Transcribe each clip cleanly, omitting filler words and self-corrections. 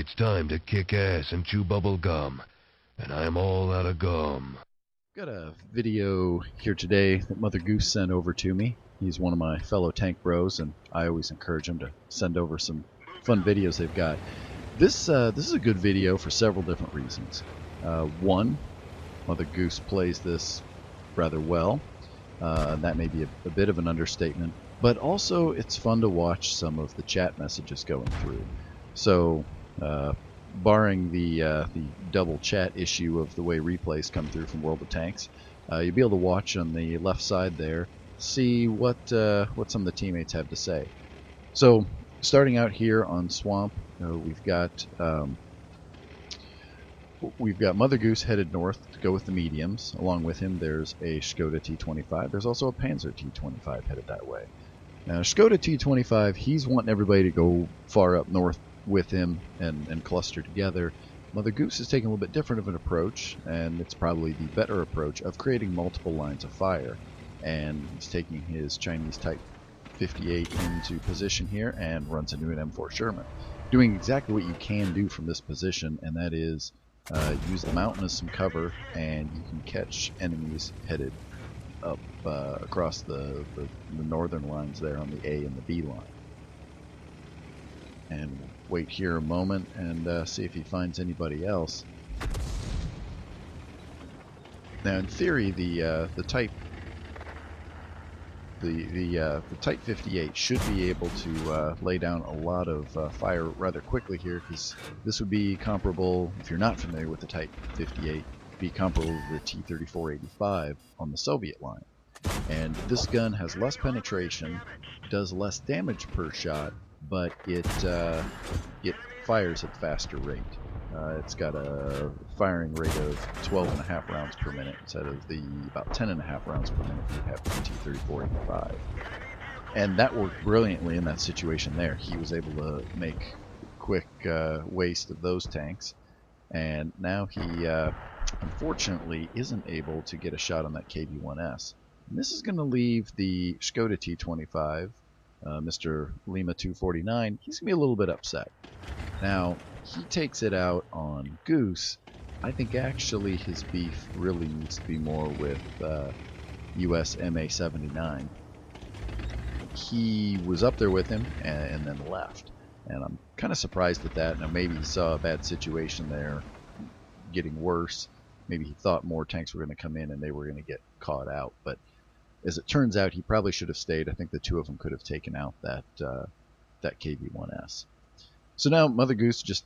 It's time to kick ass and chew bubble gum. And I'm all out of gum. Got a video here today that Mother Goose sent over to me. He's one of my fellow tank bros, and I always encourage him to send over some fun videos they've got. This is a good video for several different reasons. One, Mother Goose plays this rather well. That may be a bit of an understatement, but also it's fun to watch some of the chat messages going through. So, barring the double chat issue of the way replays come through from World of Tanks, you'll be able to watch on the left side there, see what some of the teammates have to say. So, starting out here on Swamp, we've got Mother Goose headed north to go with the mediums. Along with him, there's a Skoda T25. There's also a Panzer T25 headed that way. Now, Skoda T25, he's wanting everybody to go far up north with him and cluster together. Mother Goose is taking a little bit different of an approach, and it's probably the better approach of creating multiple lines of fire. And he's taking his Chinese Type 58 into position here and runs into an M4 Sherman, doing exactly what you can do from this position, and that is use the mountain as some cover, and you can catch enemies headed up across the northern lines there on the A and the B line. And wait here a moment and see if he finds anybody else. Now, in theory, the Type 58 should be able to lay down a lot of fire rather quickly here, because this would be comparable, if you're not familiar with the Type 58, be comparable to the T-34-85 on the Soviet line. And this gun has less penetration, does less damage per shot, but it fires at a faster rate. It's got a firing rate of 12.5 rounds per minute instead of the about 10.5 rounds per minute you have with the T-34-85. And that worked brilliantly in that situation there. He was able to make quick waste of those tanks, and now he unfortunately isn't able to get a shot on that KV-1S. And this is going to leave the Skoda T-25, Mr. Lima 249, he's going to be a little bit upset. Now, he takes it out on Goose. I think actually his beef really needs to be more with US MA-79. He was up there with him and then left. And I'm kind of surprised at that. Now, maybe he saw a bad situation there getting worse. Maybe he thought more tanks were going to come in and they were going to get caught out. But as it turns out, he probably should have stayed. I think the two of them could have taken out that KV-1S. So now Mother Goose just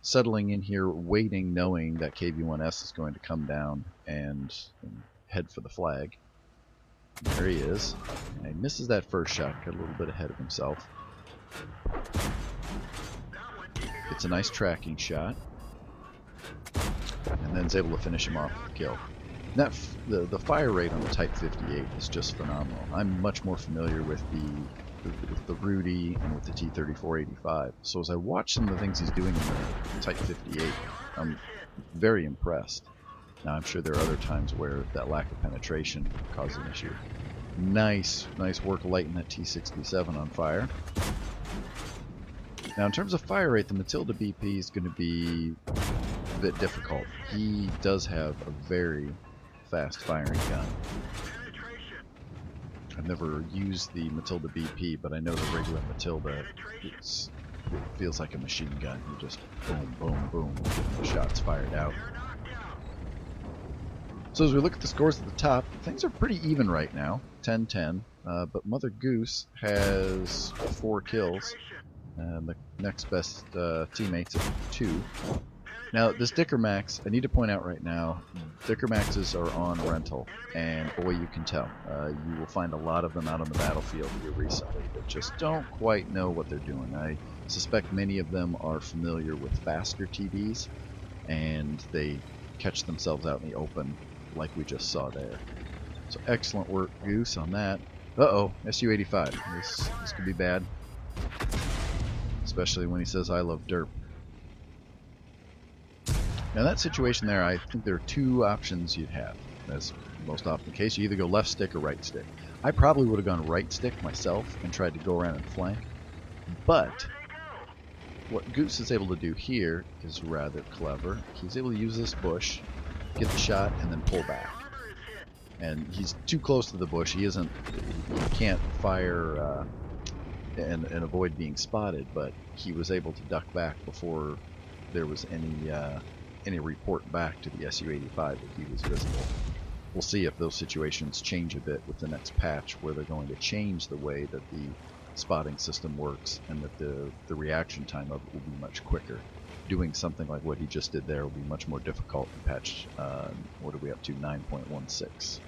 settling in here, waiting, knowing that KV-1S is going to come down and head for the flag. And there he is. And he misses that first shot, got a little bit ahead of himself. It's a nice tracking shot, and then is able to finish him off with a kill. That the fire rate on the Type 58 is just phenomenal. I'm much more familiar with the Rudy and with the T-34-85. So as I watch some of the things he's doing in the Type 58, I'm very impressed. Now, I'm sure there are other times where that lack of penetration causes an issue. Nice work lighting that T-67 on fire. Now, in terms of fire rate, the Matilda BP is going to be a bit difficult. He does have a very fast firing gun. I've never used the Matilda BP, but I know the regular Matilda, it feels like a machine gun. You just boom, boom, boom, getting the shots fired out. So as we look at the scores at the top, things are pretty even right now, 10-10. But Mother Goose has 4 kills, and the next best teammates at 2. Now, this Dicker Max, I need to point out right now, Dicker Maxes are on rental, and boy, you can tell. You will find a lot of them out on the battlefield here recently that just don't quite know what they're doing. I suspect many of them are familiar with faster TDs, and they catch themselves out in the open like we just saw there. So excellent work, Goose, on that. Uh-oh, Su-85. This could be bad, especially when he says, "I love derp." Now, in that situation there, I think there are 2 options you'd have. As most often the case, you either go left stick or right stick. I probably would have gone right stick myself and tried to go around and flank. But what Goose is able to do here is rather clever. He's able to use this bush, get the shot, and then pull back. And he's too close to the bush. He can't fire and avoid being spotted, but he was able to duck back before there was any report back to the Su-85 that he was visible. We'll see if those situations change a bit with the next patch, where they're going to change the way that the spotting system works, and that the reaction time of it will be much quicker. Doing something like what he just did there will be much more difficult in patch, what are we up to, 9.16.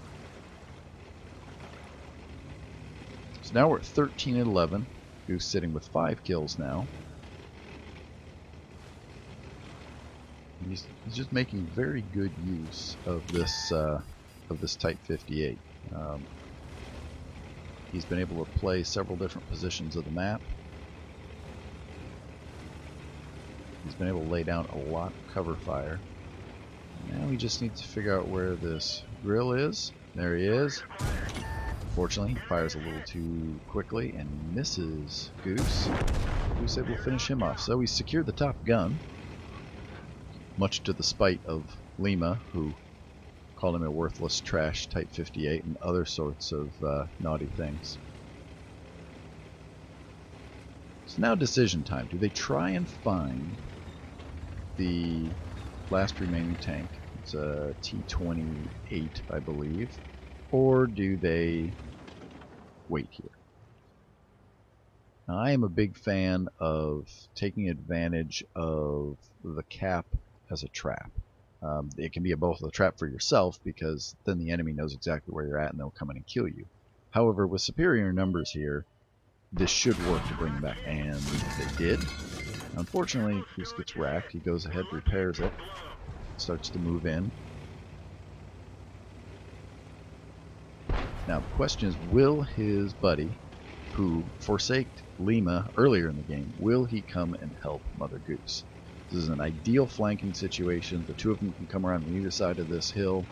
So now we're at 13 and 11. Goose sitting with 5 kills now. He's just making very good use of this Type 58. He's been able to play several different positions of the map. He's been able to lay down a lot of cover fire. Now he just needs to figure out where this grill is. There he is. Unfortunately, he fires a little too quickly and misses Goose. Goose able to finish him off. So he's secured the top gun, much to the spite of Lima, who called him a worthless trash Type 58 and other sorts of naughty things. So now decision time. Do they try and find the last remaining tank? It's a T-28, I believe. Or do they wait here? Now, I am a big fan of taking advantage of the cap as a trap. It can be both a trap for yourself, because then the enemy knows exactly where you're at and they'll come in and kill you. However, with superior numbers here, this should work to bring them back, and they did. Unfortunately, Goose gets racked. He goes ahead, repairs it, starts to move in. Now the question is, will his buddy, who forsaked Lima earlier in the game, will he come and help Mother Goose? This is an ideal flanking situation. The two of them can come around on either side of this hill,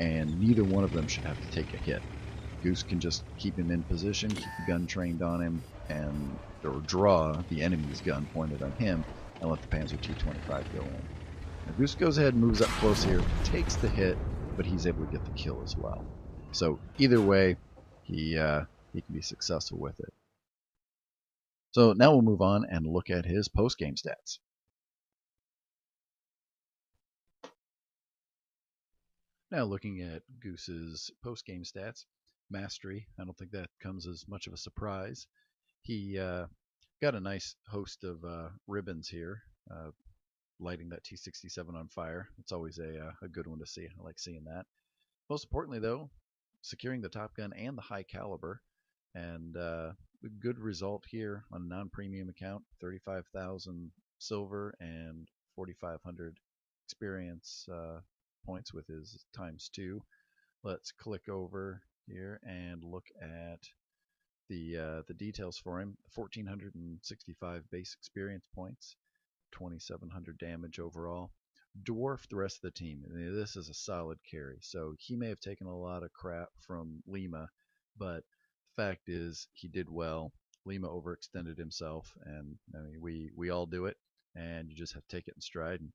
and neither one of them should have to take a hit. Goose can just keep him in position, keep the gun trained on him, or draw the enemy's gun pointed on him, and let the Panzer T-25 go in. Now Goose goes ahead and moves up close here, takes the hit, but he's able to get the kill as well. So either way, he can be successful with it. So now we'll move on and look at his post-game stats. Now looking at Goose's post-game stats, mastery, I don't think that comes as much of a surprise. He got a nice host of ribbons here, lighting that T-67 on fire. It's always a good one to see. I like seeing that. Most importantly, though, securing the Top Gun and the high caliber, and a good result here on a non-premium account, 35,000 silver and 4,500 experience points with his ×2. Let's click over here and look at the details for him. 1,465 base experience points, 2,700 damage overall. Dwarfed the rest of the team. This is a solid carry. So he may have taken a lot of crap from Lima, but the fact is he did well. Lima overextended himself, and I mean, we all do it, and you just have to take it in stride and